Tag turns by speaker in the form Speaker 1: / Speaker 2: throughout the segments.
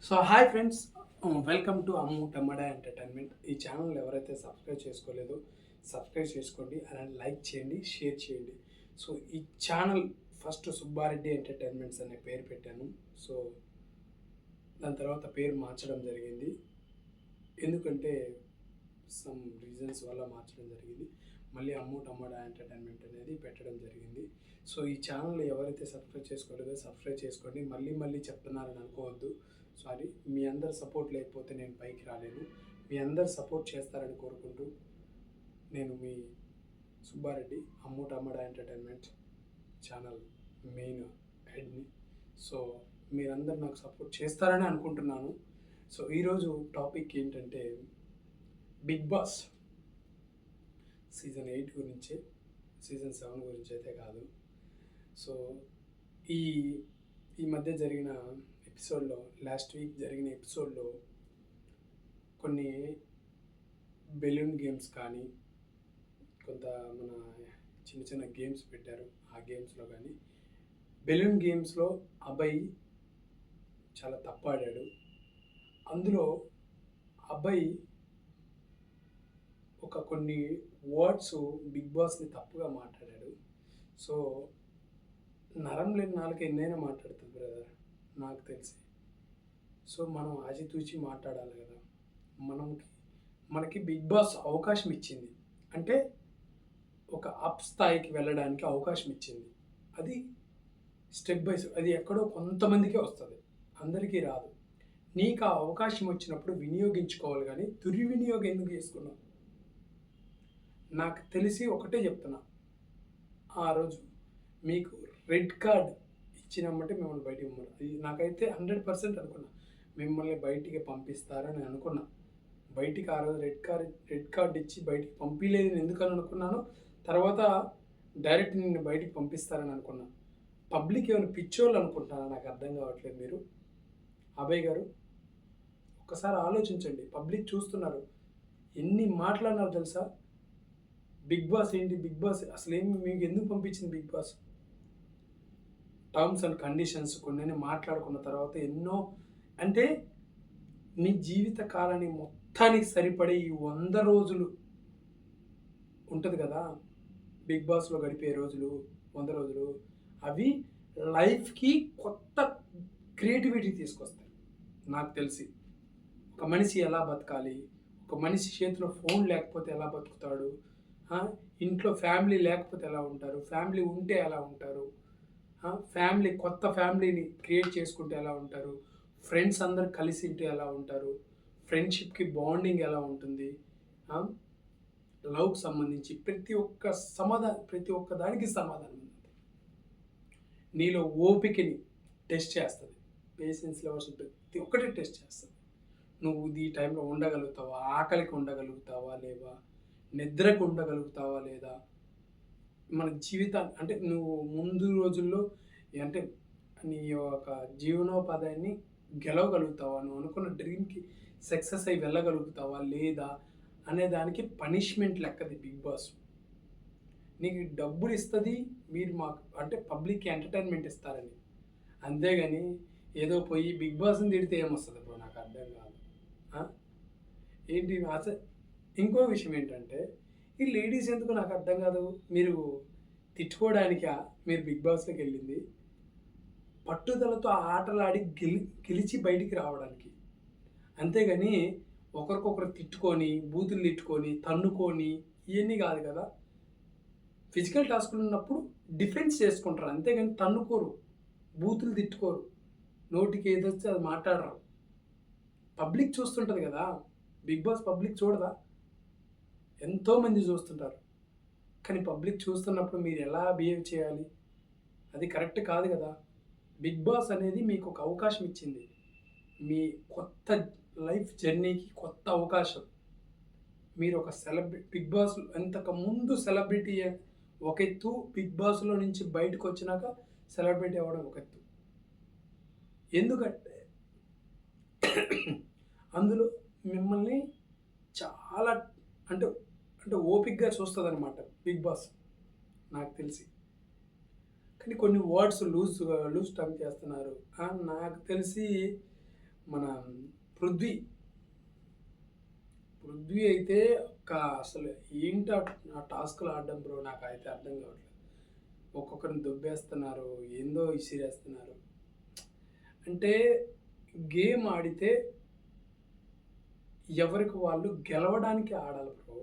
Speaker 1: So hi friends, welcome to Ammu Tammada entertainment. ఈ channel ఎవరైతే subscribe చేసుకోలేదో సబ్స్క్రైబ్ చేసుకోండి, అలానే లైక్ చేయండి, షేర్ చేయండి. సో ఈ ఛానల్ ఫస్ట్ సుబ్బారెడ్డి ఎంటర్టైన్మెంట్స్ అనే పేరు పెట్టాను. సో దాని తర్వాత పేరు మార్చడం జరిగింది. ఎందుకంటే సమ్ రీజన్స్ వల్ల మార్చడం జరిగింది. మళ్ళీ అమ్ము టమ్మడా ఎంటర్టైన్మెంట్ అనేది పెట్టడం జరిగింది. సో ఈ ఛానల్ ఎవరైతే సబ్స్క్రైబ్ చేసుకోలేదో సబ్స్క్రైబ్ చేసుకోండి. మళ్ళీ మళ్ళీ చెప్తున్నారని అనుకోవద్దు. సారీ, మీ అందరు సపోర్ట్ లేకపోతే నేను పైకి రాలేను. మీ అందరు సపోర్ట్ చేస్తారని కోరుకుంటూ నేను మీ సుబ్బారెడ్డి, అమ్ము Tammada entertainment channel main హెడ్ని. So మీరందరూ నాకు సపోర్ట్ చేస్తారని అనుకుంటున్నాను. సో ఈరోజు టాపిక్ ఏంటంటే బిగ్ బాస్ సీజన్ 8 గురించే, సీజన్ 7 గురించి అయితే కాదు. సో ఈ ఈ మధ్య జరిగిన ఎపిసోడ్లో, లాస్ట్ వీక్ జరిగిన ఎపిసోడ్లో కొన్ని బెలూన్ గేమ్స్ కానీ, కొంత మన చిన్న చిన్న గేమ్స్ పెట్టారు. ఆ గేమ్స్లో కానీ బెలూన్ గేమ్స్లో అబ్బాయి చాలా తప్పాడాడు. అందులో అబ్బాయి కొన్ని వర్డ్స్ బిగ్ బాస్ని తప్పుగా మాట్లాడాడు. సో నరం లేని నాలుక ఎన్నైనా మాట్లాడుతుంది బ్రదర్, నాకు తెలిసి. సో మనం ఆచితూచి మాట్లాడాలి కదా. మనకి బిగ్ బాస్ అవకాశం ఇచ్చింది అంటే ఒక అప్ స్థాయికి వెళ్ళడానికి అవకాశం ఇచ్చింది. అది స్టెప్ బై స్టెప్, అది ఎక్కడో కొంతమందికే వస్తుంది, అందరికీ రాదు. నీకు ఆ అవకాశం వచ్చినప్పుడు వినియోగించుకోవాలి, కానీ దుర్వినియోగం ఎందుకు చేసుకున్నావు? నాకు తెలిసి ఒకటే చెప్తున్నా, ఆ రోజు మీకు రెడ్ కార్డ్ ఇచ్చినామంటే మిమ్మల్ని బయటికి పంపారు. అది నాకైతే 100% అనుకున్నా, మిమ్మల్ని బయటికి పంపిస్తారని అనుకున్నా. బయటికి ఆ రోజు రెడ్ కార్డ్ ఇచ్చి బయటికి పంపించలేదు నేను ఎందుకని అనుకున్నాను. తర్వాత డైరెక్ట్ నిన్ను బయటికి పంపిస్తారని అనుకున్నా. పబ్లిక్ ఏమైనా పిచ్చోళ్ళు అనుకుంటున్నారా? నాకు అర్థం కావట్లేదు. మీరు అభయ్ గారు ఒక్కసారి ఆలోచించండి. పబ్లిక్ చూస్తున్నారు, ఎన్ని మాట్లాడినారు తెలుసా? బిగ్ బాస్ ఏంటి, బిగ్ బాస్ అసలు ఏమి మీకు ఎందుకు పంపించింది Bigg Boss? Terms and conditions కొన్ని మాట్లాడుకున్న తర్వాత ఎన్నో, అంటే నీ జీవిత కాలాన్ని మొత్తానికి సరిపడే ఈ 100 రోజులు ఉంటుంది కదా బిగ్ బాస్లో గడిపే రోజులు, 100 రోజులు, అవి లైఫ్కి కొత్త క్రియేటివిటీ తీసుకొస్తాయి. నాకు తెలిసి ఒక మనిషి ఎలా బతకాలి, ఒక మనిషి చేతిలో ఫోన్ లేకపోతే ఎలా బతుకుతాడు, ఇంట్లో ఫ్యామిలీ లేకపోతే ఎలా ఉంటారు, ఫ్యామిలీ ఉంటే ఎలా ఉంటారు, ఫ్యామిలీ కొత్త ఫ్యామిలీని క్రియేట్ చేసుకుంటే ఎలా ఉంటారు, ఫ్రెండ్స్ అందరు కలిసి ఉంటే ఎలా ఉంటారు, ఫ్రెండ్షిప్కి బాండింగ్ ఎలా ఉంటుంది, లవ్కి సంబంధించి ప్రతి ఒక్క దానికి సమాధానం ఉంది. నీలో ఓపికని టెస్ట్ చేస్తుంది, పేషెన్స్ లెవెల్స్ ప్రతి ఒక్కటి టెస్ట్ చేస్తుంది. నువ్వు ఈ టైంలో ఉండగలుగుతావా, ఆకలికి ఉండగలుగుతావా లేవా, నిద్రకు ఉండగలుగుతావా లేదా, మన జీవితాన్ని అంటే నువ్వు ముందు రోజుల్లో అంటే నీ యొక్క జీవనోపాధాన్ని గెలవగలుగుతావా, నువ్వు అనుకున్న డ్రీమ్కి సక్సెస్ అయి వెళ్ళగలుగుతావా లేదా అనే దానికి పనిష్మెంట్ లెక్కది బిగ్ బాస్. నీకు డబ్బులు ఇస్తుంది, మీరు మాకు అంటే పబ్లిక్కి ఎంటర్టైన్మెంట్ ఇస్తారని, అంతేగాని ఏదో పోయి బిగ్ బాస్ని తిడితే ఏమొస్తుంది బ్రో? నాకు అర్థం కాదు. ఏంటి అసలు ఇంకో విషయం ఏంటంటే, ఈ లేడీస్ ఎందుకు నాకు అర్థం కాదు. మీరు తిట్టుకోవడానికా మీరు బిగ్ బాస్లోకి వెళ్ళింది? పట్టుదలతో ఆటలాడి గెలిచి బయటికి రావడానికి, అంతేగాని ఒకరికొకరు తిట్టుకొని, బూతులు తిట్టుకొని, తన్నుకొని ఇవన్నీ కాదు కదా. ఫిజికల్ టాస్క్లు ఉన్నప్పుడు డిఫెన్స్ చేసుకుంటారు, అంతేగాని తన్నుకోరు, బూతులు తిట్టుకోరు, నోటికి ఏదొస్తే అది మాట్లాడరు. పబ్లిక్ చూస్తుంటుంది కదా బిగ్ బాస్, పబ్లిక్ చూడదా? ఎంతోమంది చూస్తుంటారు, కానీ పబ్లిక్ చూస్తున్నప్పుడు మీరు ఎలా బిహేవ్ చేయాలి, అది కరెక్ట్ కాదు కదా. బిగ్ బాస్ అనేది మీకు ఒక అవకాశం ఇచ్చింది, మీ కొత్త లైఫ్ జర్నీకి కొత్త అవకాశం. మీరు ఒక బిగ్ బాస్ ఇంతకు ముందు సెలబ్రిటీ ఒక ఎత్తు, బిగ్ బాస్లో నుంచి బయటకు వచ్చినాక సెలబ్రిటీ అవ్వడం ఒక ఎత్తు. ఎందుకంటే అందులో మిమ్మల్ని చాలా అంటే ఓపిక్గా చూస్తుంది అనమాట బిగ్ బాస్, నాకు తెలిసి. కానీ కొన్ని వర్డ్స్ లూజ్ టర్మ్ చేస్తున్నారు. నాకు తెలిసి మన పృథ్వీ పృథ్వీ అయితే అసలు ఏంటి ఆ టాస్క్లు ఆడడం బ్రో, నాకు అయితే అర్థం కావట్లేదు. ఒక్కొక్కరిని దొబ్బేస్తున్నారు, ఏందో ఇసిరేస్తున్నారు. అంటే గేమ్ ఆడితే ఎవరికి వాళ్ళు గెలవడానికి ఆడాలి బ్రో.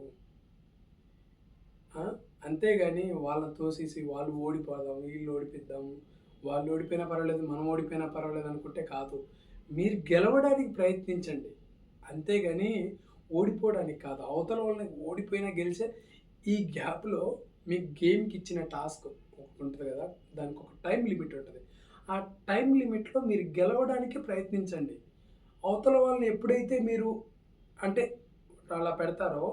Speaker 1: అంతేగాని వాళ్ళని తోసేసి వాళ్ళు ఓడిపోదాం, వీళ్ళు ఓడిపిద్దాం, వాళ్ళు ఓడిపోయినా పర్వాలేదు, మనం ఓడిపోయినా పర్వాలేదు అనుకుంటే కాదు. మీరు గెలవడానికి ప్రయత్నించండి, అంతేగాని ఓడిపోవడానికి కాదు. అవతల వాళ్ళని ఓడిపోయినా గెలిచే ఈ గ్యాప్లో మీకు గేమ్కి ఇచ్చిన టాస్క్ ఒకటి ఉంటుంది కదా, దానికి ఒక టైం లిమిట్ ఉంటుంది. ఆ టైం లిమిట్లో మీరు గెలవడానికి ప్రయత్నించండి. అవతల వాళ్ళని ఎప్పుడైతే మీరు అంటే అలా పెడతారో,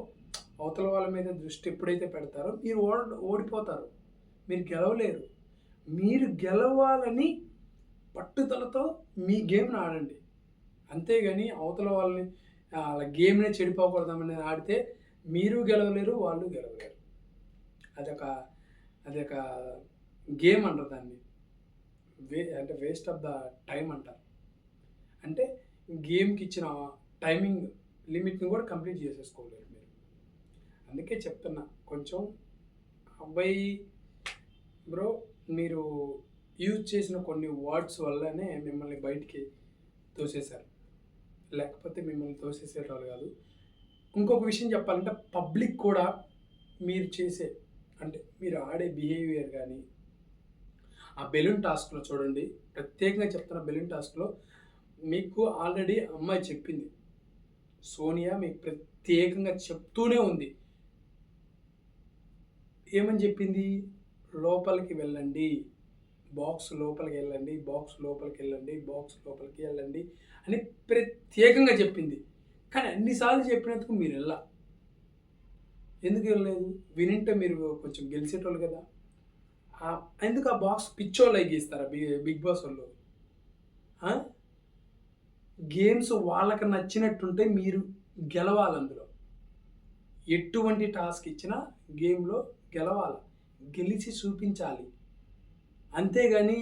Speaker 1: అవతల వాళ్ళ మీద దృష్టి ఎప్పుడైతే పెడతారో మీరు ఓడిపోతారు, మీరు గెలవలేరు. మీరు గెలవాలని పట్టుదలతో మీ గేమ్ని ఆడండి, అంతేగాని అవతల వాళ్ళని అలా గేమ్నే చెడిపోకూడదామని ఆడితే మీరు గెలవలేరు, వాళ్ళు గెలవలేరు. అదొక గేమ్ అంటారు దాన్ని, అంటే వేస్ట్ ఆఫ్ ద టైం అంటారు. అంటే గేమ్కి ఇచ్చిన టైమింగ్ లిమిట్ని కూడా కంప్లీట్ చేసేసుకోలేరు మీరు. అందుకే చెప్తున్నా, కొంచెం అబ్బాయి బ్రో, మీరు యూజ్ చేసిన కొన్ని వర్డ్స్ వల్లనే మిమ్మల్ని బయటికి తోసేశారు, లేకపోతే మిమ్మల్ని తోసేసేటవాళ్ళు కాదు. ఇంకొక విషయం చెప్పాలంటే, పబ్లిక్ కూడా మీరు చేసే అంటే మీరు ఆడే బిహేవియర్ కానీ, ఆ బెలూన్ టాస్క్లో చూడండి, ప్రత్యేకంగా చెప్తున్న బెలూన్ టాస్క్లో మీకు ఆల్రెడీ అమ్మాయి చెప్పింది, సోనియా మీకు ప్రత్యేకంగా చెప్తూనే ఉంది. ఏమని చెప్పింది? లోపలికి వెళ్ళండి, బాక్స్ లోపలికి వెళ్ళండి, బాక్స్ లోపలికి వెళ్ళండి, బాక్స్ లోపలికి వెళ్ళండి అని ప్రత్యేకంగా చెప్పింది. కానీ అన్నిసార్లు చెప్పినందుకు మీరు ఎందుకు వెళ్ళలేదు? వినింటే మీరు కొంచెం గెలిచేటోళ్ళు కదా. ఎందుకు ఆ బాక్స్ పిచ్చోళ్ళు గీస్తారా బిగ్ బాస్ వాళ్ళు? గేమ్స్ వాళ్ళకి నచ్చినట్టుంటే మీరు గెలవాలి. అందులో ఎటువంటి టాస్క్ ఇచ్చినా గేమ్లో గెలవాలి, గెలిచి చూపించాలి. అంతేగాని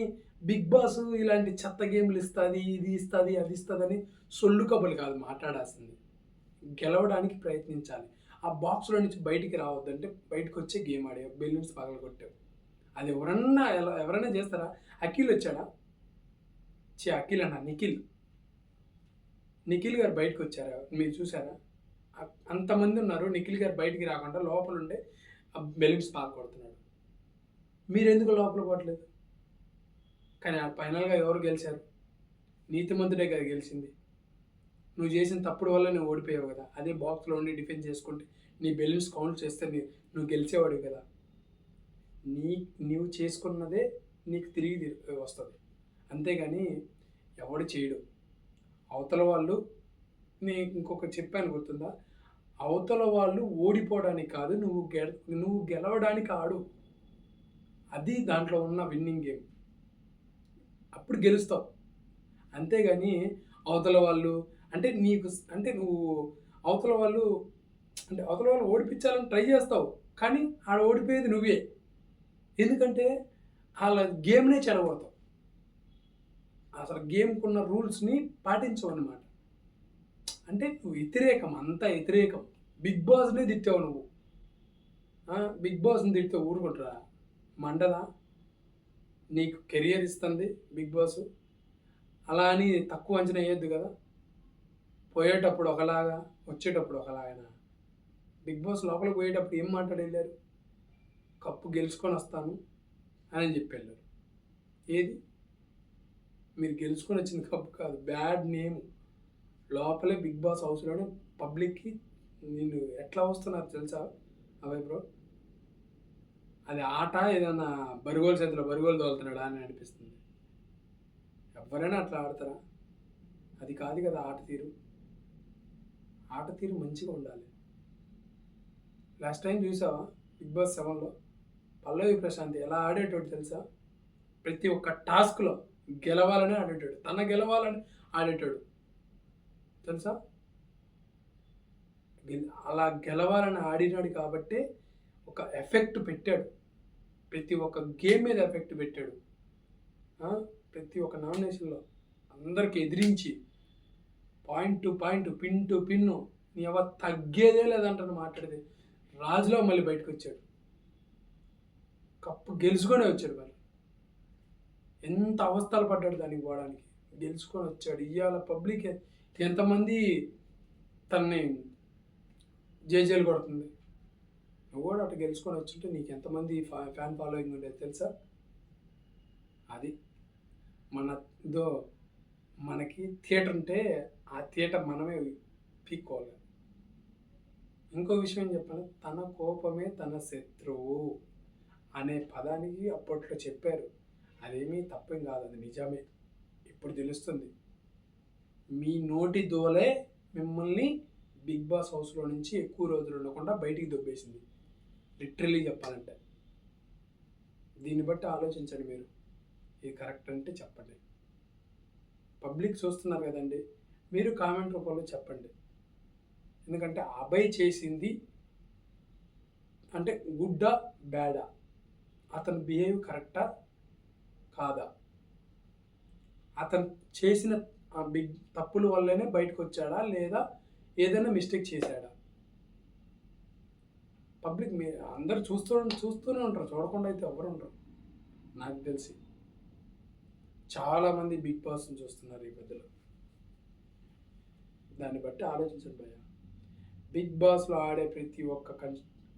Speaker 1: బిగ్ బాస్ ఇలాంటి చెత్త గేమ్లు ఇస్తుంది, ఇది ఇస్తుంది, అది ఇస్తుందని సొల్లు కబులు కాదు మాట్లాడాల్సింది. గెలవడానికి ప్రయత్నించాలి. ఆ బాక్స్లో నుంచి బయటికి రావద్దంటే బయటకు వచ్చే గేమ్ ఆడే, బెలూన్స్ పగలగొట్టావు. అది ఎవరైనా చేస్తారా? అఖిల్ వచ్చాడా? అఖిల్ అన్న నిఖిల్ గారు బయటకు వచ్చారా? మీరు చూసారా? అంతమంది ఉన్నారు, నిఖిల్ గారు బయటికి రాకుండా లోపల ఉండే బెలూన్స్ పగలగొడుతున్నాడు. మీరెందుకు లోపల పోవట్లేదు? కానీ ఫైనల్గా ఎవరు గెలిచారు? నీతిమంతుడే కదా గెలిచింది. నువ్వు చేసిన తప్పుడు వల్ల నువ్వు ఓడిపోయావు కదా. అదే బాక్స్లో ఉండి డిఫెన్స్ చేసుకుంటే నీ బెలూన్స్ కౌంట్ చేస్తే నువ్వు గెలిచేవాడివి కదా. నీవు చేసుకున్నదే నీకు తిరిగి వస్తుంది, అంతేగాని ఎవడు చేయడు. అవతల వాళ్ళు, ఇంకొక చెప్పాను గుర్తుందా? అవతల వాళ్ళు ఓడిపోవడానికి కాదు, నువ్వు గెలవడానికి ఆడు. అది దాంట్లో ఉన్న విన్నింగ్ గేమ్. అప్పుడు గెలుస్తావు. అంతేగాని అవతల వాళ్ళు అంటే నువ్వు అవతల వాళ్ళు ఓడిపించాలని ట్రై చేస్తావు, కానీ ఆడ ఓడిపోయేది నువ్వే. ఎందుకంటే వాళ్ళ గేమ్నే చెడగొడతావు. అసలు గేమ్కి ఉన్న రూల్స్ని పాటించవు అన్నమాట. అంటే నువ్వు అంతా వ్యతిరేకం. బిగ్ బాస్నే తిట్టావు నువ్వు. బిగ్ బాస్ని తిడితే ఊరుకుంటారా? మండదా? నీకు కెరియర్ ఇస్తుంది బిగ్ బాస్, అలా అని తక్కువ అంచనా వేయద్దు కదా. పోయేటప్పుడు ఒకలాగా, వచ్చేటప్పుడు ఒకలాగా. బిగ్ బాస్ లోపలికి పోయేటప్పుడు ఏం మాట్లాడి వెళ్ళారు? కప్పు గెలుచుకొని వస్తాను అని చెప్పి వెళ్ళారు. ఏది? మీరు గెలుచుకొని వచ్చిన కప్పు కాదు, బ్యాడ్ నేమ్. లోపలే బిగ్ బాస్ హౌస్లోనే పబ్లిక్కి నేను ఎట్లా వస్తున్నారు తెలుసా అబ్బాయి బ్రో? అది ఆట ఏదన్నా బరిగోలు చేతిలో బరిగోలు తోలుతున్నాడా అని అనిపిస్తుంది. ఎవరైనా అట్లా ఆడతారా? అది కాదు కదా ఆట తీరు. ఆట తీరు మంచిగా ఉండాలి. లాస్ట్ టైం చూసావా బిగ్ బాస్ 7లో పల్లవి ప్రశాంత్ ఎలా ఆడేటోడు తెలుసా? ప్రతి ఒక్క టాస్క్లో గెలవాలని ఆడేటోడు, తన గెలవాలని ఆడేటోడు తెలుసా? అలా గెలవాలని ఆడినాడు కాబట్టే ఒక ఎఫెక్ట్ పెట్టాడు, ప్రతి ఒక్క గేమ్ మీద ఎఫెక్ట్ పెట్టాడు. ప్రతి ఒక్క నామినేషన్లో అందరికి ఎదిరించి point to point, pin to pin, నీ ఎవ తగ్గేదే లేదంటాను మాట్లాడితే. రాజులో మళ్ళీ బయటకు వచ్చాడు, కప్పు గెలుచుకొని వచ్చాడు. మరి ఎంత అవస్థలు పడ్డాడు దానికి పోవడానికి, గెలుచుకొని వచ్చాడు. ఇవాళ పబ్లిక్ ఎంతమంది తనని జేజేలు కొడుతుంది. నువ్వు కూడా అటు గెలుచుకొని వచ్చుంటే నీకు ఎంతమంది ఫ్యాన్ ఫాలోయింగ్ ఉండేది తెలుసా? అది మన ఇదో మనకి థియేటర్ ఉంటే ఆ థియేటర్ మనమే పీక్కోవాలి. ఇంకో విషయం చెప్పాను, తన కోపమే తన శత్రువు అనే పదానికి అప్పట్లో చెప్పారు. అదేమీ తప్పేం కాదు, అది నిజమే. ఇప్పుడు తెలుస్తుంది, మీ నోటి దోలే మిమ్మల్ని బిగ్ బాస్ హౌస్లో నుంచి ఎక్కువ రోజులు ఉండకుండా బయటికి దొబ్బేసింది, లిటరలీ చెప్పాలంటే. దీన్ని బట్టి ఆలోచించండి మీరు, ఇది కరెక్ట్ అంటే చెప్పండి. పబ్లిక్ చూస్తున్నారు కదండి, మీరు కామెంట్ రూపంలో చెప్పండి. ఎందుకంటే అభయ్ చేసింది అంటే గుడ్డా బ్యాడా, అతను బిహేవ్ కరెక్టా కాదా, అతను చేసిన బిగ్ తప్పుల వల్లనే బయటకు వచ్చాడా లేదా ఏదైనా మిస్టేక్ చేశాడా? పబ్లిక్ మీ అందరు చూస్తూనే ఉంటారు, చూడకుండా అయితే ఎవరు ఉండరు నాకు తెలిసి. చాలామంది బిగ్ బాస్ని చూస్తున్నారు ఈ మధ్యలో. దాన్ని బట్టి ఆలోచించండి భయ్య. బిగ్ బాస్లో ఆడే ప్రతి ఒక్క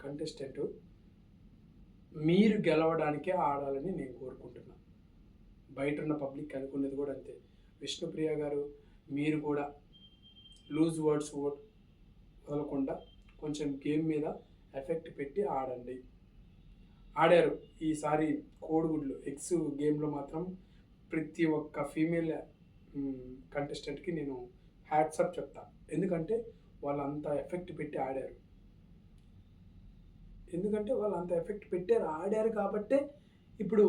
Speaker 1: కంటెస్టెంట్ మీరు గెలవడానికే ఆడాలని నేను కోరుకుంటున్నాను. బయట ఉన్న పబ్లిక్ అనుకునేది కూడా అంతే. విష్ణుప్రియ గారు, మీరు కూడా లూజ్ వర్డ్స్ వదలకుండా కొంచెం గేమ్ మీద ఎఫెక్ట్ పెట్టి ఆడండి. ఆడారు ఈసారి కోడిగుడ్లు ఎగ్స్ గేమ్లో మాత్రం ప్రతి ఒక్క ఫీమేల్ కంటెస్టెంట్కి నేను హ్యాట్సప్ చెప్తాను. ఎందుకంటే వాళ్ళు అంత ఎఫెక్ట్ పెట్టి ఆడారు. ఆడారు కాబట్టే ఇప్పుడు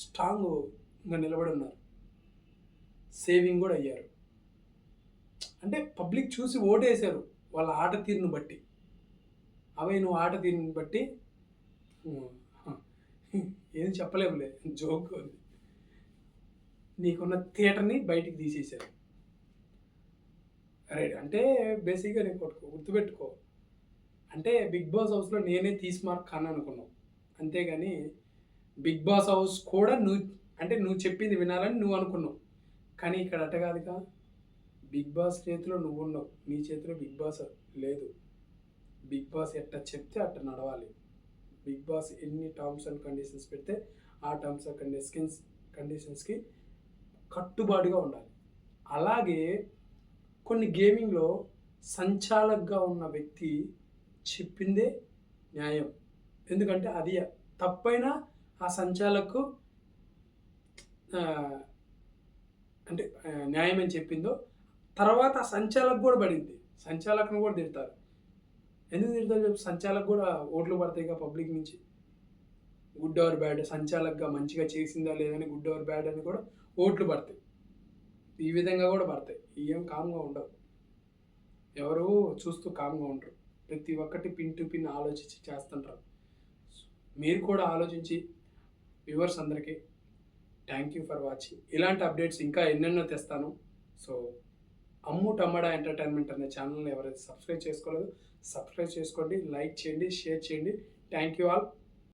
Speaker 1: స్ట్రాంగ్గా నిలబడి ఉన్నారు, సేవింగ్ కూడా అయ్యారు. అంటే పబ్లిక్ చూసి ఓటేశారు వాళ్ళ ఆట తీరును బట్టి. అవే నువ్వు ఆట తీరుని బట్టి ఏం చెప్పలేములే, జోక్. నీకున్న థియేటర్ని బయటికి తీసేశారు. రైట్, అంటే బేసిక్గా నేను గుర్తుపెట్టుకో, అంటే బిగ్ బాస్ హౌస్లో నేనే మార్క్ కాను అనుకున్నావు, అంతేగాని బిగ్ బాస్ హౌస్ కూడా నువ్వు చెప్పింది వినాలని నువ్వు అనుకున్నావు. కానీ ఇక్కడ అట్ట కాదుగా, బిగ్ బాస్ చేతిలో నువ్వు ఉన్నావు, నీ చేతిలో బిగ్ బాస్ లేదు. బిగ్ బాస్ ఎట్ట చెప్తే అట్ట నడవాలి. బిగ్ బాస్ ఎన్ని టర్మ్స్ అండ్ కండిషన్స్ పెడితే ఆ టర్మ్స్ అండ్ కండిషన్స్కి కట్టుబాటుగా ఉండాలి. అలాగే కొన్ని గేమింగ్లో సంచాలకుగా ఉన్న వ్యక్తి చెప్పిందే న్యాయం. ఎందుకంటే అది తప్పైనా ఆ సంచాలకు అంటే న్యాయం అని చెప్పిందో తర్వాత ఆ సంచాలకు కూడా పడింది, సంచాలకును కూడా తిడతారు. ఎందుకు తిడతారు చెప్పి? సంచాలకు కూడా ఓట్లు పడతాయిగా పబ్లిక్ నుంచి. గుడ్ ఆర్ బ్యాడ్, సంచాలకుగా మంచిగా చేసిందా లేదని గుడ్ ఆర్ బ్యాడ్ అని కూడా ఓట్లు పడతాయి. ఈ విధంగా కూడా పడతాయి. ఏం కామ్గా ఉండవు, ఎవరు చూస్తూ కామ్గా ఉండరు. ప్రతి ఒక్కటి పిన్ టు పిన్ ఆలోచించి చేస్తుంటారు. మీరు కూడా ఆలోచించి, వ్యూవర్స్ అందరికీ థ్యాంక్ యూ ఫర్ వాచింగ్. ఇలాంటి అప్డేట్స్ ఇంకా ఎన్నెన్నో తెస్తాను. సో అమ్ము టమ్మడా ఎంటర్టైన్మెంట్ అనే ఛానల్ని ఎవరైతే సబ్స్క్రైబ్ చేసుకోలేదు, సబ్స్క్రైబ్ చేసుకోండి, లైక్ చేయండి, షేర్ చేయండి. Thank you all.